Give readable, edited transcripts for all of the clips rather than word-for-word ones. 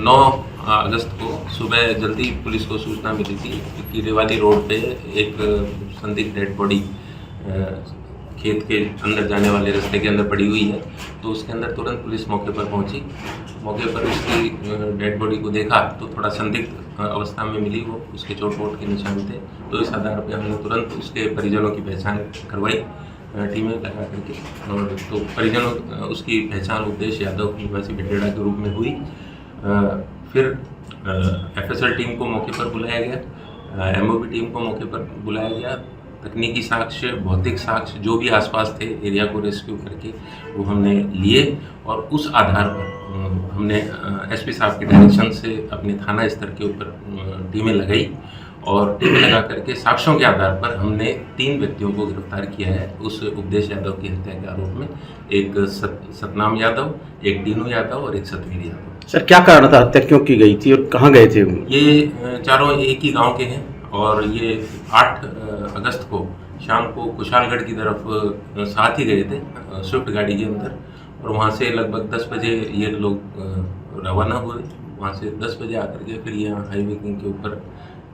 9 अगस्त को सुबह जल्दी पुलिस को सूचना मिली थी कि रेवाली रोड पे एक संदिग्ध डेड बॉडी खेत के अंदर जाने वाले रास्ते के अंदर पड़ी हुई है। तो उसके अंदर तुरंत पुलिस मौके पर पहुंची। मौके पर उसकी डेड बॉडी को देखा तो थोड़ा संदिग्ध अवस्था में मिली, वो उसके चोट वोट के निशान थे। तो इस आधार पर हमने तुरंत उसके परिजनों की पहचान करवाई टीमें लगा करके, और तो परिजनों उसकी पहचान उपदेश यादव निवासी भिटेड़ा के रूप में हुई। फिर एफएसएल टीम को मौके पर बुलाया गया, एमओबी टीम को मौके पर बुलाया गया। तकनीकी साक्ष्य, भौतिक साक्ष्य जो भी आसपास थे एरिया को रेस्क्यू करके वो हमने लिए, और उस आधार पर हमने एसपी साहब के डायरेक्शन से अपने थाना स्तर के ऊपर टीमें लगाई, और टीमें लगा करके साक्ष्यों के आधार पर हमने 3 व्यक्तियों को गिरफ्तार किया है उस उपदेश यादव की हत्या के आरोप में। एक सतनाम यादव, एक डीनू यादव और एक सतवीर यादव। सर, क्या कारण था, हत्या क्यों की गई थी और कहाँ गए थे? ये चारों एक ही गांव के हैं, और ये 8 अगस्त को शाम को कुशालगढ़ की तरफ साथ ही गए थे स्विफ्ट गाड़ी के अंदर, और वहाँ से लगभग 10 बजे ये लोग रवाना हुए। वहाँ से 10 बजे आकर के फिर यहाँ हाईवे किंग के ऊपर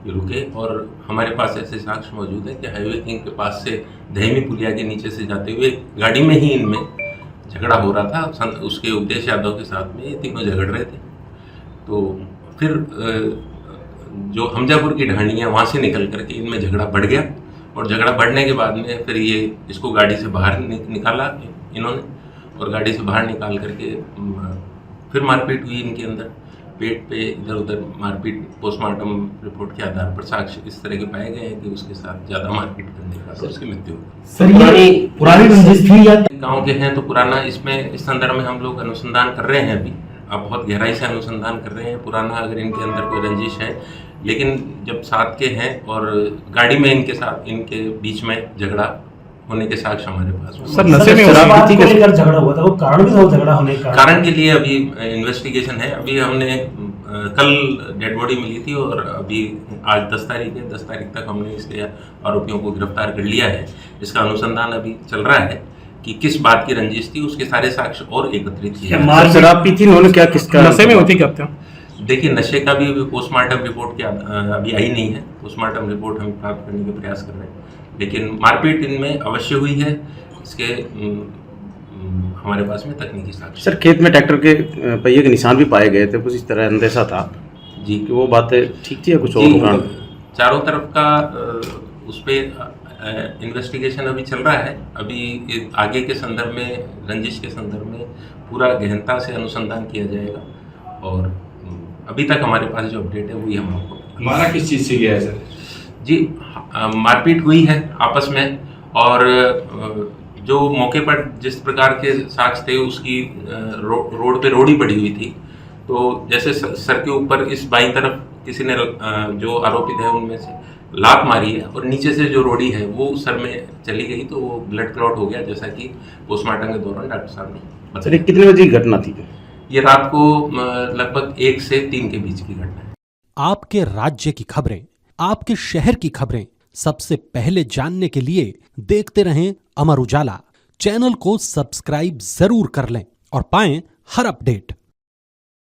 ये रुके, और हमारे पास ऐसे साक्ष्य मौजूद है कि हाईवे किंग के पास से दहमी पुलिया के नीचे से जाते हुए गाड़ी में ही इनमें झगड़ा हो रहा था उसके उपदेश यादव के साथ में। ये तीनों झगड़ रहे थे। तो फिर जो हमजापुर की ढांडियाँ वहाँ से निकल करके इनमें झगड़ा बढ़ गया, और झगड़ा बढ़ने के बाद में फिर ये इसको गाड़ी से बाहर निकाला इन्होंने, और गाड़ी से बाहर निकाल करके फिर मारपीट हुई इनके अंदर, पेट पे इधर उधर मारपीट। पोस्टमार्टम रिपोर्ट के आधार पर साक्ष्य इस तरह के पाए गए हैं कि उसके साथ ज़्यादा मारपीट करने का तो उसकी मृत्यु हुई। सर, ये पुरानी रंजिश थी या गाँव के हैं तो पुराना, इसमें इस संदर्भ में हम लोग अनुसंधान कर रहे हैं। अभी आप बहुत गहराई से अनुसंधान कर रहे हैं। पुराना अगर इनके अंदर कोई रंजिश है, लेकिन जब साथ के हैं और गाड़ी में इनके साथ इनके बीच में झगड़ा होने के साक्ष्य हमारे पास हैं। सर, नशे में झगड़ा हुआ था, वो कारण भी था झगड़ा होने का? कारण के लिए अभी इन्वेस्टिगेशन है। अभी हमने कल डेड बॉडी मिली थी, और अभी आज 10 तारीख है, 10 तारीख तक हमने इसके आरोपियों को गिरफ्तार कर लिया है। इसका अनुसंधान अभी चल रहा है कि किस बात की रंजिश थी, उसके सारे साक्ष्य और एकत्रित किए। शराब पी थी उन्होंने, क्या किसका नशे में होती क्या था? देखिए, नशे का भी पोस्टमार्टम रिपोर्ट क्या अभी आई नहीं है। पोस्टमार्टम रिपोर्ट हम प्राप्त करने के प्रयास कर रहे हैं, लेकिन मारपीट इनमें अवश्य हुई है। इसके हमारे पास में तकनीकी साक्ष्य। सर, खेत में ट्रैक्टर के पहिए के निशान भी पाए गए थे, कुछ इस तरह अंदेशा था जी कि वो बातें ठीक थी या कुछ और कारण? चारों तरफ का उस पर इन्वेस्टिगेशन अभी चल रहा है। अभी आगे के संदर्भ में, रंजिश के संदर्भ में पूरा गहनता से अनुसंधान किया जाएगा, और अभी तक हमारे पास जो अपडेट है वही हम आपको। मारा किस चीज़ से गया है सर? जी, मारपीट हुई है आपस में, और जो मौके पर जिस प्रकार के साक्ष्य थे उसकी रोड पे रोड़ी पड़ी हुई थी। तो जैसे सर के ऊपर इस बाईं तरफ किसी ने जो आरोपित है उनमें से लात मारी है, और नीचे से जो रोड़ी है वो सर में चली गई, तो वो ब्लड क्लॉट हो गया, जैसा कि पोस्टमार्टम के दौरान डॉक्टर साहब ने बताया। सर, कितने बजे की घटना थी? ये रात को लगभग 1 से 3 के बीच की घटना है। आपके राज्य की खबरें, आपके शहर की खबरें सबसे पहले जानने के लिए देखते रहें अमर उजाला। चैनल को सब्सक्राइब जरूर कर लें और पाएं हर अपडेट।